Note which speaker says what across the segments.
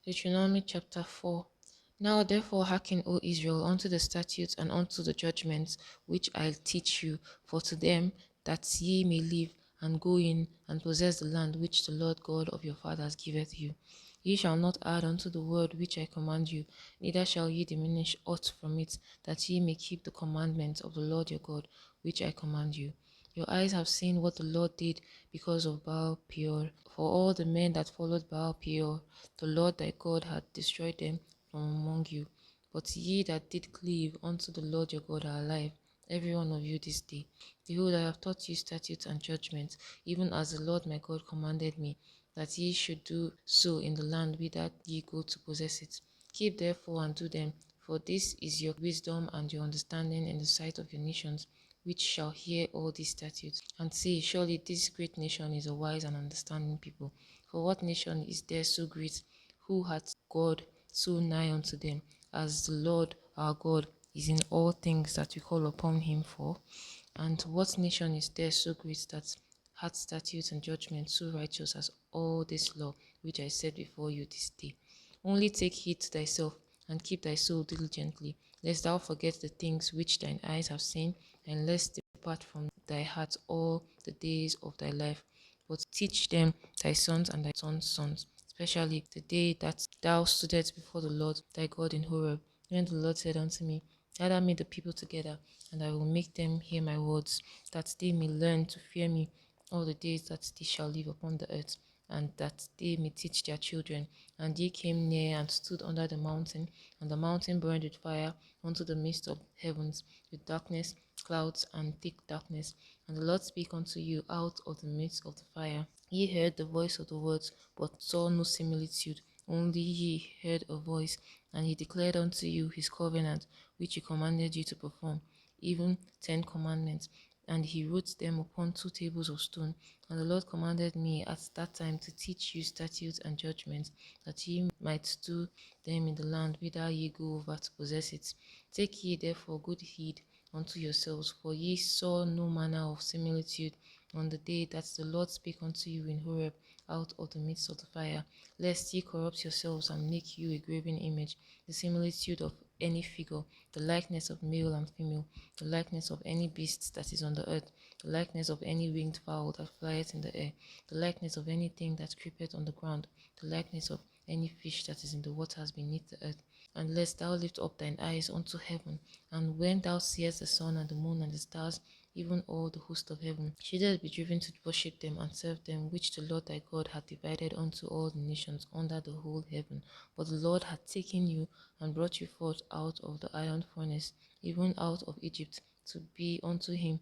Speaker 1: Deuteronomy chapter 4. Now therefore hearken, O Israel, unto the statutes and unto the judgments which I'll teach you, for to them that ye may live, and go in and possess the land which the Lord God of your fathers giveth you. Ye shall not add unto the word which I command you, neither shall ye diminish aught from it, that ye may keep the commandments of the Lord your God, which I command you. Your eyes have seen what the Lord did because of Baal Peor. For all the men that followed Baal Peor, the Lord thy God had destroyed them from among you. But ye that did cleave unto the Lord your God are alive, every one of you this day. Behold, I have taught you statutes and judgments, even as the Lord my God commanded me, that ye should do so in the land whither ye go to possess it. Keep therefore and do them, for this is your wisdom and your understanding in the sight of your nations, which shall hear all these statutes, and say, surely this great nation is a wise and understanding people. For what nation is there so great, who hath God so nigh unto them, as the Lord our God is in all things that we call upon him for? And what nation is there so great that hath statutes and judgments so righteous as all this law which I set before you this day? Only take heed to thyself, and keep thy soul diligently, lest thou forget the things which thine eyes have seen, and lest depart from thy heart all the days of thy life. But teach them thy sons and thy sons' sons, especially the day that thou stoodest before the Lord thy God in Horeb, when the Lord said unto me, gather me the people together, and I will make them hear my words, that they may learn to fear me all the days that they shall live upon the earth, and that they may teach their children. And ye came near and stood under the mountain, and the mountain burned with fire unto the midst of heavens, with darkness, clouds, and thick darkness. And the Lord spake unto you out of the midst of the fire. Ye heard the voice of the words, but saw no similitude, only ye heard a voice. And he declared unto you his covenant, which he commanded you to perform, even 10 commandments. And he wrote them upon 2 tables of stone. And the Lord commanded me at that time to teach you statutes and judgments, that ye might do them in the land whither ye go over to possess it. Take ye therefore good heed unto yourselves, for ye saw no manner of similitude on the day that the Lord spake unto you in Horeb out of the midst of the fire, lest ye corrupt yourselves and make you a graven image, the similitude of any figure, the likeness of male and female, the likeness of any beast that is on the earth, the likeness of any winged fowl that flieth in the air, the likeness of anything that creepeth on the ground, the likeness of any fish that is in the waters beneath the earth. Unless thou lift up thine eyes unto heaven, and when thou seest the sun and the moon and the stars, even all the host of heaven, shouldest be driven to worship them and serve them, which the Lord thy God hath divided unto all the nations under the whole heaven. But the Lord hath taken you and brought you forth out of the iron furnace, even out of Egypt, to be unto him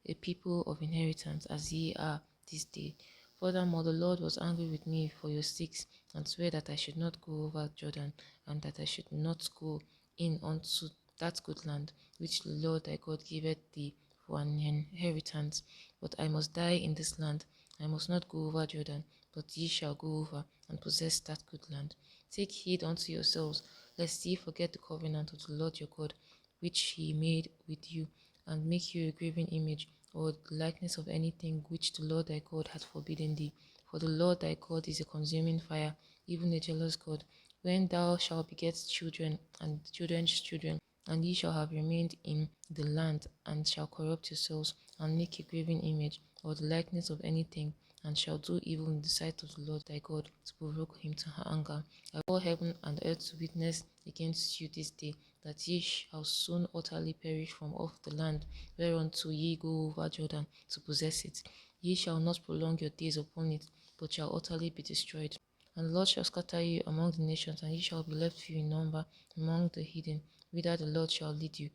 Speaker 1: a people of inheritance, as ye are this day. Furthermore, the Lord was angry with me for your sakes, and sware that I should not go over Jordan, and that I should not go in unto that good land, which the Lord thy God giveth thee for an inheritance. But I must die in this land. I must not go over Jordan, but ye shall go over and possess that good land. Take heed unto yourselves, lest ye forget the covenant of the Lord your God, which he made with you, and make you a graven image, or the likeness of anything which the Lord thy God hath forbidden thee. For the Lord thy God is a consuming fire, even a jealous God. When thou shalt beget children and children's children, and ye shall have remained in the land, and shall corrupt yourselves, and make a graven image, or the likeness of anything, and shall do evil in the sight of the Lord thy God, to provoke him to anger, I call heaven and earth to witness against you this day, that ye shall soon utterly perish from off the land whereunto ye go over Jordan to possess it. Ye shall not prolong your days upon it, but shall utterly be destroyed. And the Lord shall scatter you among the nations, and ye shall be left few in number among the heathen, whither the Lord shall lead you.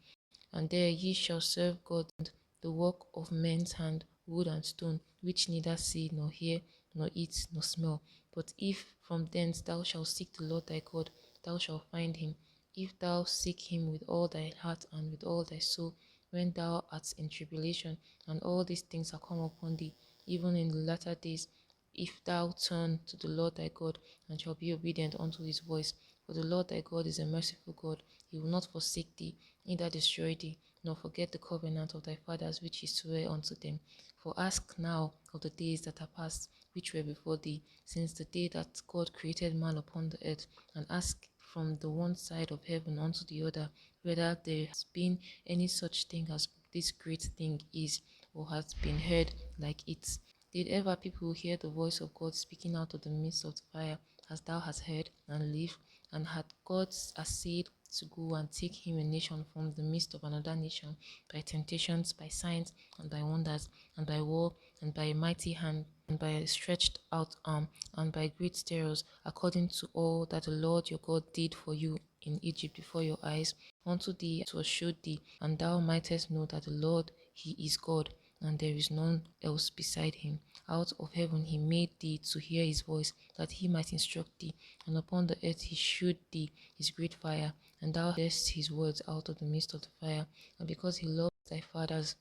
Speaker 1: And there ye shall serve God, and the work of men's hand, wood and stone, which neither see, nor hear, nor eat, nor smell. But if from thence thou shalt seek the Lord thy God, thou shalt find him, if thou seek him with all thy heart and with all thy soul, when thou art in tribulation, and all these things are come upon thee, even in the latter days, if thou turn to the Lord thy God, and shall be obedient unto his voice. For the Lord thy God is a merciful God, he will not forsake thee, neither destroy thee. nor forget the covenant of thy fathers which he sware unto them. For ask now of the days that are past, which were before thee, since the day that God created man upon the earth, and ask from the one side of heaven unto the other, whether there has been any such thing as this great thing is, or has been heard like it. Did ever people hear the voice of God speaking out of the midst of the fire, as thou hast heard, and live? And had God essayed to go and take him a nation from the midst of another nation, by temptations, by signs, and by wonders, and by war, and by a mighty hand, and by a stretched out arm, and by great terrors, according to all that the Lord your God did for you in Egypt before your eyes? Unto thee it was showed thee, and thou mightest know that the Lord, he is God, and there is none else beside him. Out of heaven he made thee to hear his voice, that he might instruct thee, and upon the earth he shewed thee his great fire, and thou heardest his words out of the midst of the fire. And because he loved thy fathers,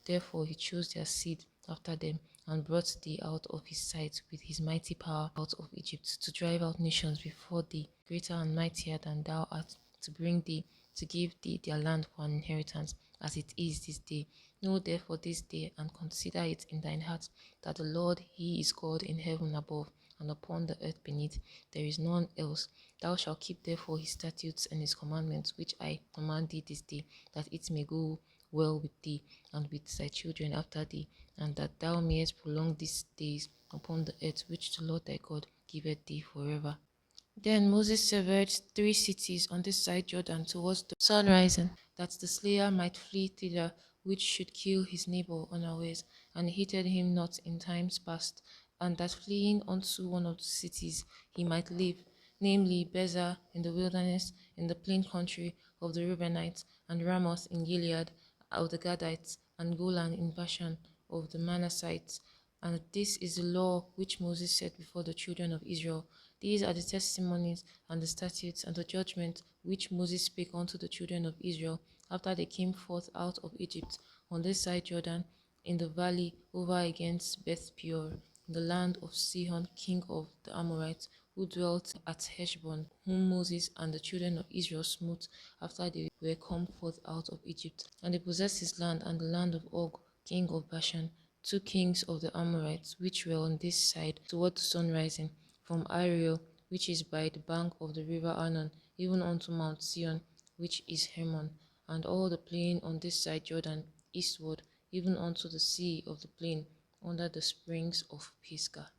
Speaker 1: therefore he chose their seed after them, and brought thee out of his sight with his mighty power out of Egypt, to drive out nations before thee, greater and mightier than thou art, to bring thee, to give thee their land for an inheritance, as it is this day. Know therefore this day, and consider it in thine heart, that the Lord, he is God in heaven above, and upon the earth beneath. There is none else. Thou shalt keep therefore his statutes and his commandments, which I command thee this day, that it may go well with thee, and with thy children after thee, and that thou mayest prolong these days upon the earth which the Lord thy God giveth thee forever. Then Moses severed 3 cities on this side Jordan towards the sun rising, that the slayer might flee thither, which should kill his neighbor unawares, and heeded him not in times past, and that fleeing unto one of the cities he might live, namely Bezer in the wilderness, in the plain country of the Reubenites, and Ramoth in Gilead of the Gadites, and Golan in Bashan of the Manassites. And this is the law which Moses set before the children of Israel. These are the testimonies and the statutes and the judgment which Moses spake unto the children of Israel after they came forth out of Egypt, on this side Jordan, in the valley over against Beth Peor, in the land of Sihon king of the Amorites, who dwelt at Heshbon, whom Moses and the children of Israel smote after they were come forth out of Egypt. And they possessed his land and the land of Og, king of Bashan, 2 kings of the Amorites, which were on this side toward the sun rising, from Ariel, which is by the bank of the river Arnon, even unto Mount Sion, which is Hermon, and all the plain on this side Jordan, eastward, even unto the sea of the plain, under the springs of Pisgah.